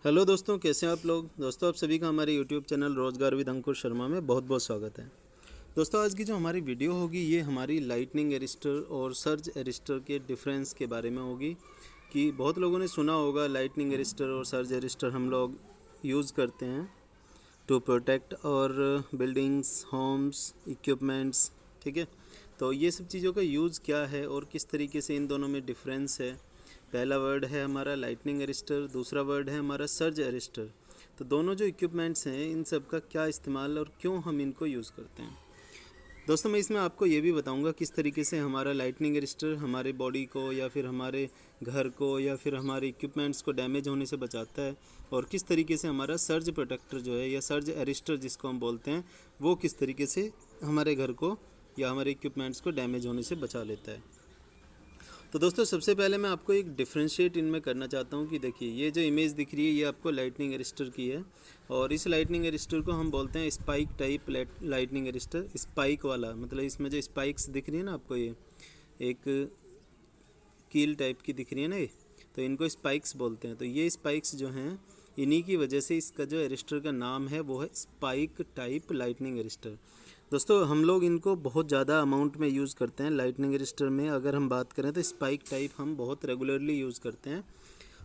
Hello दोस्तों, कैसे हैं आप लोग। दोस्तों, आप सभी का हमारे यूट्यूब चैनल रोज़गार विद अंकुर शर्मा में बहुत बहुत स्वागत है। दोस्तों, आज की जो हमारी वीडियो होगी ये हमारी लाइटनिंग एरिस्टर और सर्ज एरिस्टर के डिफरेंस के बारे में होगी। कि बहुत लोगों ने सुना होगा लाइटनिंग एरिस्टर और सर्ज एरिस्टर हम लोग यूज़ करते हैं टू प्रोटेक्ट और बिल्डिंग्स, होम्स, इक्विपमेंट्स। ठीक है, तो ये सब चीज़ों का यूज़ क्या है और किस तरीके से इन दोनों में डिफरेंस है। पहला वर्ड है हमारा लाइटनिंग एरिस्टर, दूसरा वर्ड है हमारा सर्ज एरिस्टर। तो दोनों जो इक्विपमेंट्स हैं इन सब का क्या इस्तेमाल और क्यों हम इनको यूज़ करते हैं। दोस्तों, मैं इसमें आपको ये भी बताऊंगा किस तरीके से हमारा लाइटनिंग एरिस्टर हमारे बॉडी को या फिर हमारे घर को या फिर हमारे इक्विपमेंट्स को डैमेज होने से बचाता है, और किस तरीके से हमारा सर्ज प्रोटेक्टर जो है या सर्ज एरिस्टर जिसको हम बोलते हैं वो किस तरीके से हमारे घर को या हमारे इक्विपमेंट्स को डैमेज होने से बचा लेता है। तो दोस्तों, सबसे पहले मैं आपको एक डिफ्रेंशिएट इनमें करना चाहता हूँ कि देखिए ये जो इमेज दिख रही है ये आपको लाइटनिंग एरिस्टर की है, और इस लाइटनिंग एरिस्टर को हम बोलते हैं स्पाइक टाइप लाइटनिंग एरिस्टर। स्पाइक वाला मतलब इसमें जो स्पाइक्स दिख रही है ना आपको, ये एक कील टाइप की दिख रही है ना ये, तो इनको स्पाइक्स बोलते हैं। तो ये स्पाइक्स जो हैं इन्हीं की वजह से इसका जो एरिस्टर का नाम है वो है स्पाइक टाइप लाइटनिंग एरिस्टर। दोस्तों, हम लोग इनको बहुत ज़्यादा अमाउंट में यूज़ करते हैं लाइटनिंग एरिस्टर में। अगर हम बात करें तो स्पाइक टाइप हम बहुत रेगुलरली यूज़ करते हैं।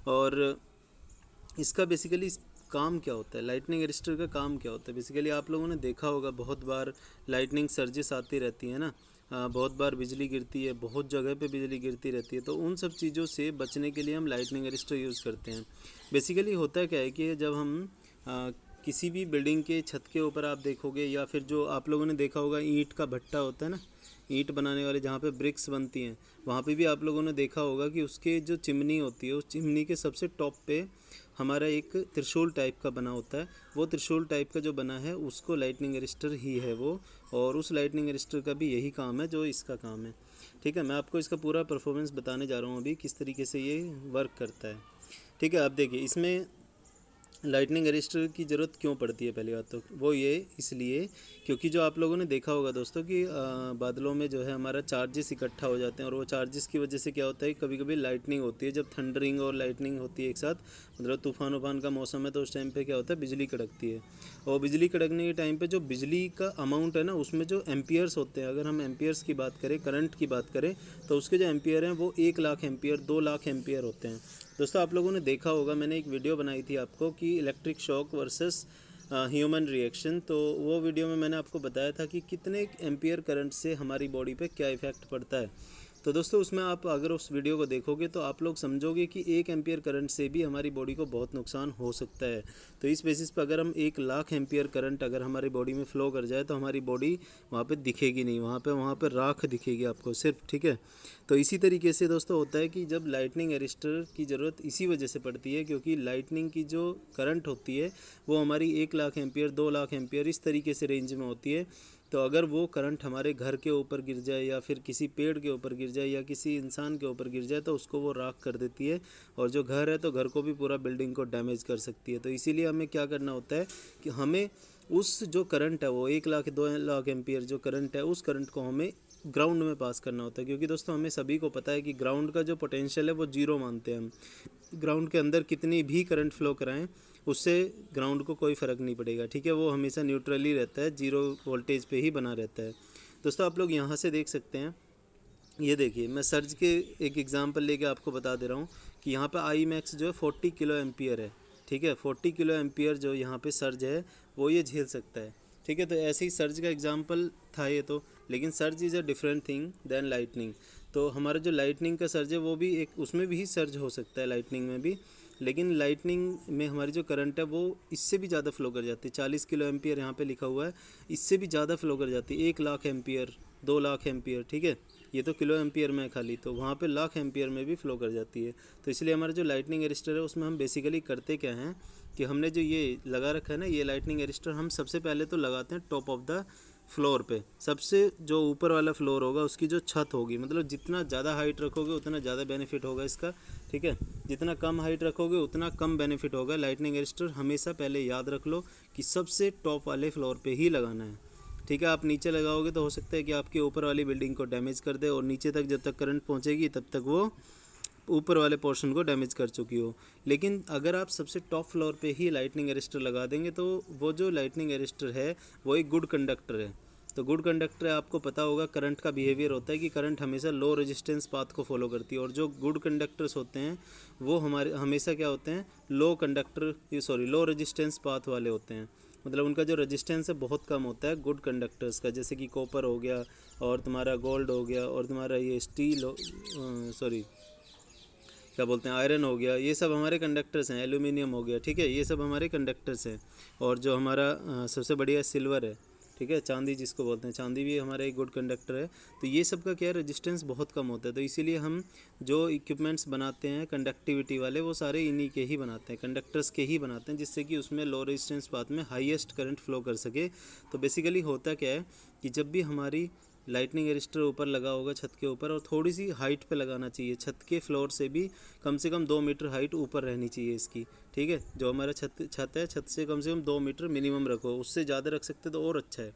और इसका बेसिकली काम क्या होता है, लाइटनिंग एरिस्टर का काम क्या होता है। बेसिकली आप लोगों ने देखा होगा बहुत बार लाइटनिंग सर्जेस आती रहती है ना, बहुत बार बिजली गिरती है, बहुत जगह पे बिजली गिरती रहती है। तो उन सब चीज़ों से बचने के लिए हम लाइटनिंग एरिस्टर यूज़ करते हैं। बेसिकली होता क्या है कि जब हम किसी भी बिल्डिंग के छत के ऊपर आप देखोगे, या फिर जो आप लोगों ने देखा होगा ईंट का भट्टा होता है ना, ईंट बनाने वाले जहाँ पे ब्रिक्स बनती हैं, वहाँ पे भी आप लोगों ने देखा होगा कि उसके जो चिमनी होती है उस चिमनी के सबसे टॉप पे हमारा एक त्रिशूल टाइप का बना होता है। वो त्रिशूल टाइप का जो बना है उसको लाइटनिंग एरिस्टर ही है वो, और उस लाइटनिंग एरिस्टर का भी यही काम है जो इसका काम है। ठीक है, मैं आपको इसका पूरा परफॉर्मेंस बताने जा रहा हूँ अभी किस तरीके से ये वर्क करता है। ठीक है, आप देखिए इसमें लाइटनिंग एरिस्टर की ज़रूरत क्यों पड़ती है। पहली बात तो वो ये इसलिए क्योंकि जो आप लोगों ने देखा होगा दोस्तों कि बादलों में जो है हमारा चार्जेस इकट्ठा हो जाते हैं, और वो चार्जेस की वजह से क्या होता है, कभी कभी लाइटनिंग होती है। जब थंडरिंग और लाइटनिंग होती है एक साथ, मतलब तूफान उफान का मौसम है, तो उस टाइम पे क्या होता है, बिजली कड़कती है। और बिजली कड़कने के टाइम पे जो बिजली का अमाउंट है ना, उसमें जो एम्पियर्स होते हैं, अगर हम एम्पियर्स की बात करें, करंट की बात करें, तो उसके जो एम्पियर हैं वो 1,00,000 एम्पियर, 2,00,000 एम्पियर होते हैं। दोस्तों, आप लोगों ने देखा होगा, मैंने एक वीडियो बनाई थी आपको कि electric shock versus human reaction. तो वो वीडियो में मैंने आपको बताया था कि कितने एम्पियर करंट से हमारी बॉडी पे क्या इफ़ेक्ट पड़ता है। तो दोस्तों, उसमें आप अगर उस वीडियो को देखोगे तो आप लोग समझोगे कि 1 एम्पियर करंट से भी हमारी बॉडी को बहुत नुकसान हो सकता है। तो इस बेसिस पर अगर हम 1,00,000 एम्पियर करंट अगर हमारी बॉडी में फ़्लो कर जाए तो हमारी बॉडी वहाँ पे दिखेगी नहीं, वहाँ पे राख दिखेगी आपको सिर्फ। ठीक है, तो इसी तरीके से दोस्तों होता है कि जब लाइटनिंग एरिस्टर की ज़रूरत इसी वजह से पड़ती है क्योंकि लाइटनिंग की जो करंट होती है वो हमारी 1,00,000 एम्पियर, 2,00,000 एम्पियर इस तरीके से रेंज में होती है। तो अगर वो करंट हमारे घर के ऊपर गिर जाए या फिर किसी पेड़ के ऊपर गिर जाए या किसी इंसान के ऊपर गिर जाए तो उसको वो राख कर देती है, और जो घर है तो घर को भी, पूरा बिल्डिंग को डैमेज कर सकती है। तो इसीलिए हमें क्या करना होता है कि हमें उस जो करंट है वो 1,00,000 2,00,000 एम्पियर जो करंट है उस करंट को हमें ग्राउंड में पास करना होता है। क्योंकि दोस्तों हमें सभी को पता है कि ग्राउंड का जो पोटेंशियल है वो जीरो मानते हैं हम। ग्राउंड के अंदर कितनी भी करंट फ्लो कराएं उससे ग्राउंड को कोई फ़र्क नहीं पड़ेगा। ठीक है, वो हमेशा न्यूट्रल ही रहता है, जीरो वोल्टेज पे ही बना रहता है। दोस्तों, आप लोग यहाँ से देख सकते हैं, ये देखिए मैं सर्ज के एक एग्जांपल लेके आपको बता दे रहा हूँ कि यहाँ पे आई मैक्स जो है 40 किलो एम्पियर है। ठीक है, 40 किलो एम्पियर जो यहाँ पे सर्ज है वो ये झेल सकता है। ठीक है, तो ऐसे ही सर्ज का एग्जांपल था ये तो, लेकिन surge is a different thing than lightning. तो हमारा जो लाइटनिंग का सर्ज है वो भी एक, उसमें भी सर्ज हो सकता है लाइटनिंग में भी, लेकिन लाइटनिंग में हमारी जो करंट है वो इससे भी ज़्यादा फ्लो कर जाती है। 40 किलो एम्पियर यहाँ पे लिखा हुआ है, इससे भी ज़्यादा फ्लो कर जाती है, 1,00,000 एम्पियर, 2,00,000 एम्पियर। ठीक है, ये तो किलो एम्पियर में खाली, तो वहाँ पे लाख एम्पियर में भी फ़्लो कर जाती है। तो इसलिए हमारा जो लाइटनिंग एरिस्टर है उसमें हम बेसिकली करते क्या हैं कि हमने जो ये लगा रखा है ना, ये लाइटनिंग एरिस्टर हम सबसे पहले तो लगाते हैं टॉप ऑफ द फ्लोर पे। सबसे जो ऊपर वाला फ्लोर होगा उसकी जो छत होगी, मतलब जितना ज़्यादा हाइट रखोगे उतना ज़्यादा बेनिफिट होगा इसका। ठीक है, जितना कम हाइट रखोगे उतना कम बेनिफिट होगा। लाइटनिंग एरिस्टर हमेशा पहले याद रख लो कि सबसे टॉप वाले फ्लोर पे ही लगाना है। ठीक है, आप नीचे लगाओगे तो हो सकता है कि आपके ऊपर वाली बिल्डिंग को डैमेज कर दे, और नीचे तक जब तक करंट पहुंचेगी तब तक वो ऊपर वाले पोर्शन को डैमेज कर चुकी हो। लेकिन अगर आप सबसे टॉप फ्लोर पे ही लाइटनिंग अरेस्टर लगा देंगे तो वो जो लाइटनिंग अरेस्टर है वो एक गुड कंडक्टर है। तो गुड कंडक्टर आपको पता होगा करंट का बिहेवियर होता है कि करंट हमेशा लो रेजिस्टेंस पाथ को फॉलो करती है, और जो गुड कंडक्टर्स होते हैं वो हमारे हमेशा क्या होते हैं, लो रेजिस्टेंस पाथ वाले होते हैं। मतलब उनका जो रेजिस्टेंस है बहुत कम होता है गुड कंडक्टर्स का, जैसे कि कॉपर हो गया और तुम्हारा गोल्ड हो गया और तुम्हारा ये क्या बोलते हैं आयरन हो गया, ये सब हमारे कंडक्टर्स हैं। एल्यूमिनियम हो गया, ठीक है, ये सब हमारे कंडक्टर्स हैं। और जो हमारा सबसे बढ़िया सिल्वर है, ठीक है, चांदी जिसको बोलते हैं, चांदी भी हमारा एक गुड कंडक्टर है। तो ये सब का क्या है, रेजिस्टेंस बहुत कम होता है। तो इसीलिए हम जो इक्विपमेंट्स बनाते हैं कंडक्टिविटी वाले वो सारे इन्हीं के ही बनाते हैं, कंडक्टर्स के ही बनाते हैं, जिससे कि उसमें लो रेजिस्टेंस पाथ में हाईएस्ट करंट फ्लो कर सके। तो बेसिकली होता क्या है कि जब भी हमारी लाइटनिंग अरेस्टर ऊपर लगा होगा छत के ऊपर, और थोड़ी सी हाइट पे लगाना चाहिए, छत के फ्लोर से भी कम से कम 2 मीटर हाइट ऊपर रहनी चाहिए इसकी, ठीक है। जो हमारा छत है, छत से कम 2 मीटर मिनिमम रखो, उससे ज़्यादा रख सकते तो और अच्छा है,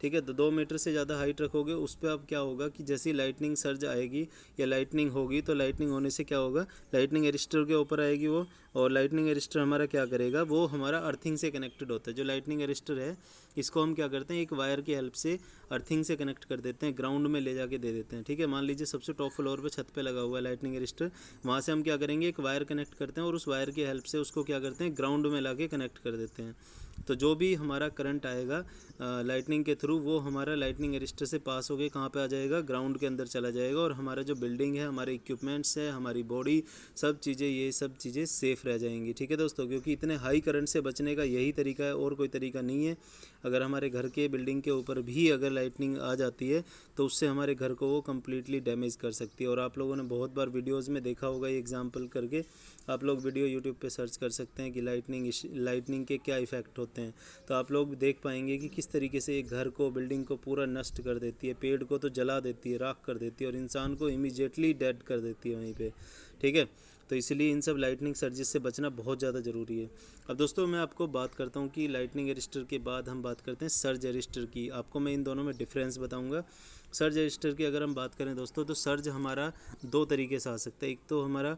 ठीक है। तो 2 मीटर से ज़्यादा हाइट रखोगे, उस पर अब क्या होगा कि जैसी लाइटनिंग सर्ज आएगी या लाइटनिंग होगी, तो लाइटनिंग होने से क्या होगा, लाइटनिंग अरेस्टर के ऊपर आएगी वो, और लाइटनिंग अरेस्टर हमारा क्या करेगा, वो हमारा अर्थिंग से कनेक्टेड होता है। जो लाइटनिंग अरेस्टर है इसको हम क्या करते हैं, एक वायर की हेल्प से अर्थिंग से कनेक्ट कर देते हैं, ग्राउंड में ले जाके दे देते हैं, ठीक है। मान लीजिए सबसे टॉप फ्लोर पे छत पे लगा हुआ है लाइटनिंग अरेस्टर, वहाँ से हम क्या करेंगे, एक वायर कनेक्ट करते हैं और उस वायर की हेल्प से उसको क्या करते हैं, ग्राउंड में ला के कनेक्ट कर देते हैं। तो जो भी हमारा करंट आएगा लाइटनिंग के थ्रू, वो हमारा लाइटनिंग अरेस्टर से पास होके कहाँ पे आ जाएगा, ग्राउंड के अंदर चला जाएगा, और हमारा जो बिल्डिंग है, हमारे इक्विपमेंट्स है, हमारी बॉडी, सब चीज़ें, ये सब चीज़ें सेफ़ रह जाएंगी, ठीक है दोस्तों। क्योंकि इतने हाई करंट से बचने का यही तरीका है, और कोई तरीका नहीं है। अगर हमारे घर के बिल्डिंग के ऊपर भी अगर लाइटनिंग आ जाती है तो उससे हमारे घर को वो कम्प्लीटली डैमेज कर सकती है। और आप लोगों ने बहुत बार वीडियोज़ में देखा होगा ये एग्जाम्पल करके, आप लोग वीडियो यूट्यूब पे सर्च कर सकते हैं कि लाइटनिंग के क्या इफ़ेक्ट होते हैं। तो आप लोग देख पाएंगे कि किस तरीके से एक घर को, बिल्डिंग को पूरा नष्ट कर देती है, पेड़ को तो जला देती है, राख कर देती है, और इंसान को इमीडिएटली डेड कर देती है वहीं पे, ठीक है। तो इसलिए इन सब लाइटनिंग सर्जिस से बचना बहुत ज़्यादा ज़रूरी है। अब दोस्तों मैं आपको बात करता हूँ कि लाइटनिंग अरेस्टर के बाद हम बात करते हैं सर्ज अरेस्टर की। आपको मैं इन दोनों में डिफरेंस बताऊँगा। सर्ज अरेस्टर की अगर हम बात करें दोस्तों, तो सर्ज हमारा 2 तरीके से आ सकता है। एक तो हमारा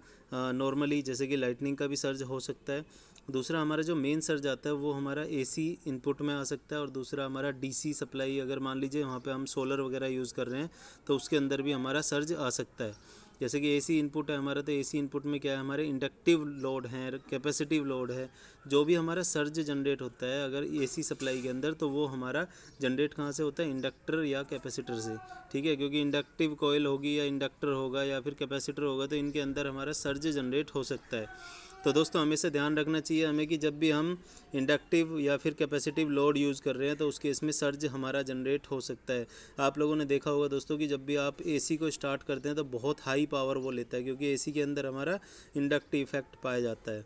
नॉर्मली जैसे कि लाइटनिंग का भी सर्ज हो सकता है। दूसरा हमारा जो मेन सर्ज आता है वो हमारा एसी इनपुट में आ सकता है, और दूसरा हमारा डीसी सप्लाई, अगर मान लीजिए वहाँ पे हम सोलर वगैरह यूज़ कर रहे हैं तो उसके अंदर भी हमारा सर्ज आ सकता है। जैसे कि एसी इनपुट है हमारा, तो एसी इनपुट में क्या है, हमारे इंडक्टिव लोड है, कैपेसिटिव लोड है, जो भी हमारा सर्ज जनरेट होता है अगर एसी सप्लाई के अंदर, तो वो हमारा जनरेट कहाँ से होता है, इंडक्टर या कैपेसिटर से, ठीक है। क्योंकि इंडक्टिव कॉइल होगी या इंडक्टर होगा या फिर कैपेसिटर होगा, तो इनके अंदर हमारा सर्ज जनरेट हो सकता है। तो दोस्तों हमेशा ध्यान रखना चाहिए हमें कि जब भी हम इंडक्टिव या फिर कैपेसिटिव लोड यूज़ कर रहे हैं तो उस केस में सर्ज हमारा जनरेट हो सकता है। आप लोगों ने देखा होगा दोस्तों कि जब भी आप एसी को स्टार्ट करते हैं तो बहुत हाई पावर वो लेता है, क्योंकि एसी के अंदर हमारा इंडक्टिव इफेक्ट पाया जाता है।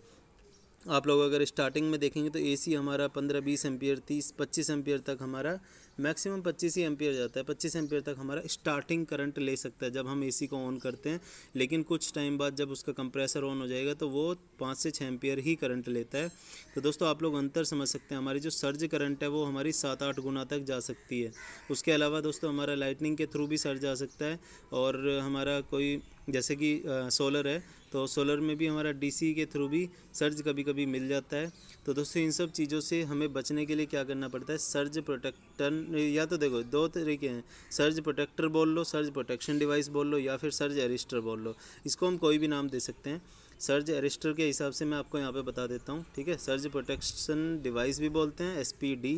आप लोग अगर स्टार्टिंग में देखेंगे तो एसी हमारा 15-20 एम्पियर, 30-25 एम्पियर तक हमारा, मैक्सिमम 25 ही एम्पियर जाता है, 25 एम्पियर तक हमारा स्टार्टिंग करंट ले सकता है जब हम एसी को ऑन करते हैं। लेकिन कुछ टाइम बाद जब उसका कंप्रेसर ऑन हो जाएगा तो वो 5 से 6 एम्पियर ही करंट लेता है। तो दोस्तों आप लोग अंतर समझ सकते हैं, हमारी जो सर्ज करंट है वो हमारी 7-8 गुना तक जा सकती है। उसके अलावा दोस्तों हमारा लाइटनिंग के थ्रू भी सर्ज आ सकता है, और हमारा कोई जैसे कि सोलर है तो सोलर में भी हमारा डीसी के थ्रू भी सर्ज कभी कभी मिल जाता है। तो दोस्तों इन सब चीज़ों से हमें बचने के लिए क्या करना पड़ता है, सर्ज प्रोटेक्टर, या तो देखो 2 तरीके हैं, सर्ज प्रोटेक्टर बोल लो, सर्ज प्रोटेक्शन डिवाइस बोल लो, या फिर सर्ज अरेस्टर बोल लो। इसको हम कोई भी नाम दे सकते हैं। सर्ज अरेस्टर के हिसाब से मैं आपको यहाँ पे बता देता हूँ, ठीक है। सर्ज प्रोटेक्शन डिवाइस भी बोलते हैं, SPD,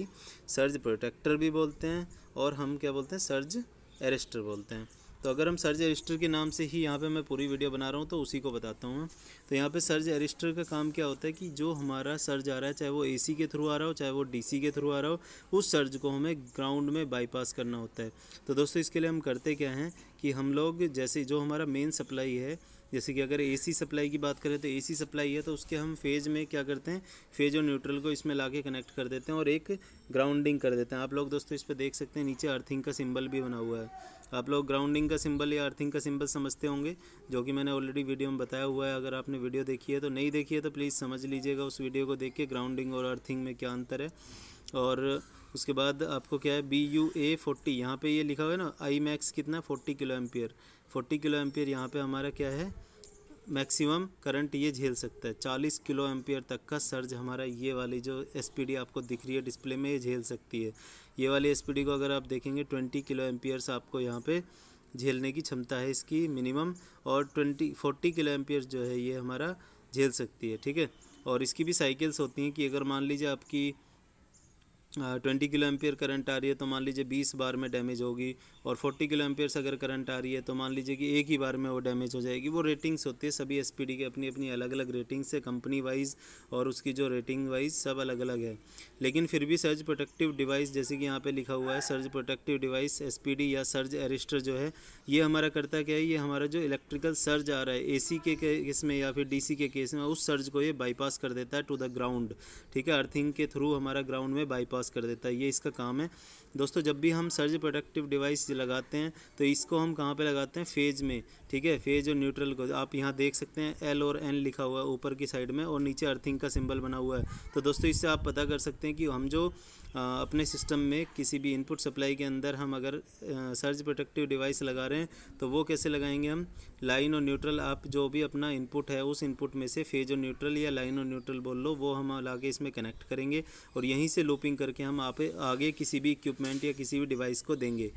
सर्ज प्रोटेक्टर भी बोलते हैं, और हम क्या बोलते हैं, सर्ज अरेस्टर बोलते हैं। तो अगर हम सर्ज अरेस्टर के नाम से ही यहाँ पे मैं पूरी वीडियो बना रहा हूँ तो उसी को बताता हूँ। तो यहाँ पे सर्ज अरेस्टर का काम क्या होता है कि जो हमारा सर्ज आ रहा है, चाहे वो एसी के थ्रू आ रहा हो, चाहे वो डीसी के थ्रू आ रहा हो, उस सर्ज को हमें ग्राउंड में बाईपास करना होता है। तो दोस्तों इसके लिए हम करते क्या हैं कि हम लोग, जैसे जो हमारा मेन सप्लाई है, जैसे कि अगर एसी सप्लाई की बात करें तो एसी सप्लाई है तो उसके हम फेज़ में क्या करते हैं, फेज़ और न्यूट्रल को इसमें लाके कनेक्ट कर देते हैं और एक ग्राउंडिंग कर देते हैं। आप लोग दोस्तों इस पर देख सकते हैं नीचे अर्थिंग का सिंबल भी बना हुआ है। आप लोग ग्राउंडिंग का सिंबल या अर्थिंग का सिंबल समझते होंगे, जो कि मैंने ऑलरेडी वीडियो में बताया हुआ है। अगर आपने वीडियो देखी है तो, नहीं देखी है तो प्लीज़ समझ लीजिएगा उस वीडियो को देख के, ग्राउंडिंग और अर्थिंग में क्या अंतर है। और उसके बाद आपको क्या है, BUA40, यहाँ पे ये लिखा हुआ है ना, I max कितना, 40 किलो एम्पियर, 40 किलो एम्पियर यहाँ पे हमारा क्या है, मैक्सिमम करंट ये झेल सकता है। 40 किलो एम्पियर तक का सर्ज हमारा ये वाली जो एसपीडी आपको दिख रही है डिस्प्ले में, ये झेल सकती है। ये वाली एसपीडी को अगर आप देखेंगे 20 किलो एम्पियर्स आपको यहाँ पे झेलने की क्षमता है इसकी मिनिमम, और 40 किलो एम्पियर जो है ये हमारा झेल सकती है, ठीक है। और इसकी भी साइकिल्स होती हैं कि अगर मान लीजिए आपकी 20 किलो एम्पियर करंट आ रही है तो मान लीजिए 20 बार में डैमेज होगी, और 40 किलो एम्पियर से अगर करंट आ रही है तो मान लीजिए कि एक ही बार में वो डैमेज हो जाएगी। वो रेटिंग्स होती है, सभी एसपीडी की अपनी अपनी अलग अलग रेटिंग्स है, कंपनी वाइज और उसकी जो रेटिंग वाइज सब अलग अलग है। लेकिन फिर भी सर्ज प्रोटेक्टिव डिवाइस, जैसे कि यहाँ पे लिखा हुआ है सर्ज प्रोटेक्टिव डिवाइस एसपीडी या सर्ज एरिस्टर जो है, ये हमारा करता क्या है, ये हमारा जो इलेक्ट्रिकल सर्ज आ रहा है एसी के केस में या फिर डीसी के केस में, उस सर्ज को ये बाईपास कर देता है टू द ग्राउंड, ठीक है। अर्थिंग के थ्रू हमारा ग्राउंड में बाईपास कर देता है, ये इसका काम है। दोस्तों जब भी हम सर्ज प्रोटेक्टिव डिवाइस लगाते हैं तो इसको हम कहाँ पे लगाते हैं, फेज में, ठीक है। फेज और न्यूट्रल को आप यहाँ देख सकते हैं, एल और एन लिखा हुआ है ऊपर की साइड में और नीचे अर्थिंग का सिंबल बना हुआ है। तो दोस्तों इससे आप पता कर सकते हैं कि हम जो अपने सिस्टम में किसी भी इनपुट सप्लाई के अंदर हम अगर सर्ज प्रोटेक्टिव डिवाइस लगा रहे हैं तो वो कैसे लगाएंगे हम, लाइन और न्यूट्रल, आप जो भी अपना इनपुट है उस इनपुट में से फेज और न्यूट्रल या लाइन और न्यूट्रल बोल लो, वो हम लाके इसमें कनेक्ट करेंगे और यहीं से लूपिंग करके हम आगे किसी भी इक्विपमेंट या किसी भी डिवाइस को देंगे,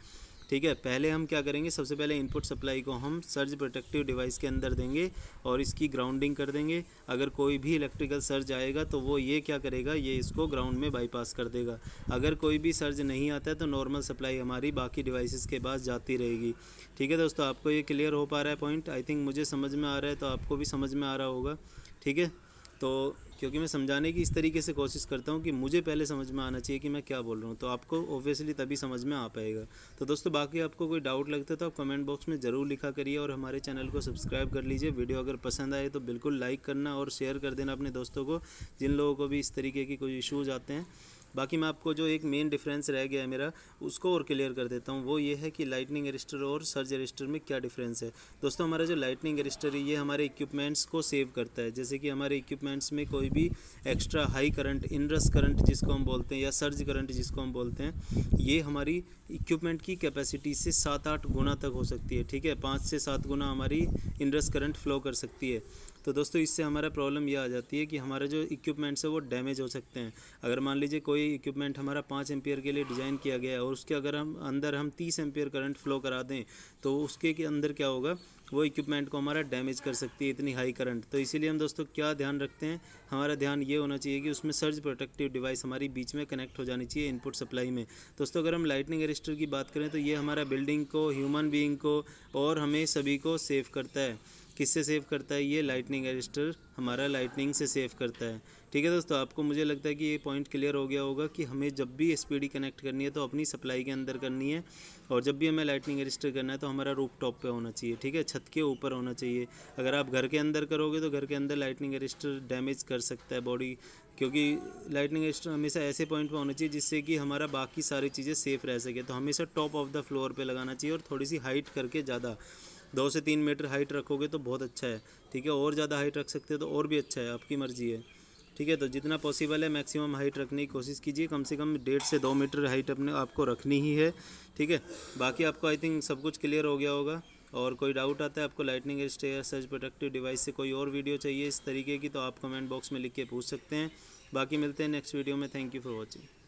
ठीक है। पहले हम क्या करेंगे, सबसे पहले इनपुट सप्लाई को हम सर्ज प्रोटेक्टिव डिवाइस के अंदर देंगे और इसकी ग्राउंडिंग कर देंगे। अगर कोई भी इलेक्ट्रिकल सर्ज आएगा तो वो ये क्या करेगा, ये इसको ग्राउंड में बाईपास कर देगा। अगर कोई भी सर्ज नहीं आता है तो नॉर्मल सप्लाई हमारी बाकी डिवाइसेस के पास जाती रहेगी, ठीक है। दोस्तों आपको ये क्लियर हो पा रहा है पॉइंट, आई थिंक मुझे समझ में आ रहा है तो आपको भी समझ में आ रहा होगा, ठीक है। तो क्योंकि मैं समझाने की इस तरीके से कोशिश करता हूँ कि मुझे पहले समझ में आना चाहिए कि मैं क्या बोल रहा हूँ, तो आपको ऑब्वियसली तभी समझ में आ पाएगा। तो दोस्तों बाकी आपको कोई डाउट लगता है तो आप कमेंट बॉक्स में ज़रूर लिखा करिए और हमारे चैनल को सब्सक्राइब कर लीजिए। वीडियो अगर पसंद आए तो बिल्कुल लाइक करना और शेयर कर देना अपने दोस्तों को, जिन लोगों को भी इस तरीके की कोई इशूज़ आते हैं। बाकी मैं आपको जो एक मेन डिफरेंस रह गया है मेरा, उसको और क्लियर कर देता हूँ। वो ये है कि लाइटनिंग एरिस्टर और सर्ज एरिस्टर में क्या डिफरेंस है। दोस्तों हमारा जो लाइटनिंग एरिस्टर है ये हमारे इक्विपमेंट्स को सेव करता है। जैसे कि हमारे इक्विपमेंट्स में कोई भी एक्स्ट्रा हाई करंट, इनरस करंट जिसको हम बोलते हैं या सर्ज करंट जिसको हम बोलते हैं, ये हमारी इक्विपमेंट की कैपेसिटी से 7-8 गुना तक हो सकती है, ठीक है। 5 से 7 गुना हमारी इनरस करंट फ्लो कर सकती है। तो दोस्तों इससे हमारा प्रॉब्लम ये आ जाती है कि हमारे जो इक्विपमेंट्स है वो डैमेज हो सकते हैं। अगर मान लीजिए कोई इक्विपमेंट हमारा 5 एम्पियर के लिए डिज़ाइन किया गया है और उसके अगर हम अंदर 30 एम्पियर करंट फ्लो करा दें तो उसके अंदर क्या होगा, वो इक्विपमेंट को हमारा डैमेज कर सकती है इतनी हाई करंट। तो इसीलिए हम दोस्तों क्या ध्यान रखते हैं, हमारा ध्यान ये होना चाहिए कि उसमें सर्ज प्रोटेक्टिव डिवाइस हमारी बीच में कनेक्ट हो जानी चाहिए इनपुट सप्लाई में। दोस्तों अगर हम लाइटनिंग एरिस्टर की बात करें तो ये हमारा बिल्डिंग को, ह्यूमन बीइंग को और हमें सभी को सेव करता है। किससे सेव करता है, ये लाइटनिंग एरिस्टर हमारा लाइटनिंग से सेव करता है, ठीक है। दोस्तों आपको मुझे लगता है कि ये पॉइंट क्लियर हो गया होगा कि हमें जब भी एसपीडी कनेक्ट करनी है तो अपनी सप्लाई के अंदर करनी है, और जब भी हमें लाइटनिंग एरिस्टर करना है तो हमारा रूफ टॉप पे होना चाहिए, ठीक है, छत के ऊपर होना चाहिए। अगर आप घर के अंदर करोगे तो घर के अंदर लाइटनिंग एरिस्टर डैमेज कर सकता है बॉडी, क्योंकि लाइटनिंग एरिस्टर हमेशा ऐसे पॉइंट पे होना चाहिए जिससे कि हमारा बाकी सारी चीज़ें सेफ़ रह सके। तो हमेशा टॉप ऑफ द फ्लोर पे लगाना चाहिए और थोड़ी सी हाइट करके, ज़्यादा 2 से 3 मीटर हाइट रखोगे तो बहुत अच्छा है, ठीक है। और ज़्यादा हाइट रख सकते हो तो और भी अच्छा है, आपकी मर्ज़ी है, ठीक है। तो जितना पॉसिबल है मैक्सिमम हाइट रखने की कोशिश कीजिए, कम से कम 1.5 से 2 मीटर हाइट अपने आपको रखनी ही है, ठीक है। बाकी आपको आई थिंक सब कुछ क्लियर हो गया होगा। और कोई डाउट आता है आपको लाइटनिंग एरिस्टर या सर्ज प्रोटेक्टिव डिवाइस से कोई और वीडियो चाहिए इस तरीके की, तो आप कमेंट बॉक्स में लिख के पूछ सकते हैं। बाकी मिलते हैं नेक्स्ट वीडियो में। Thank you for watching.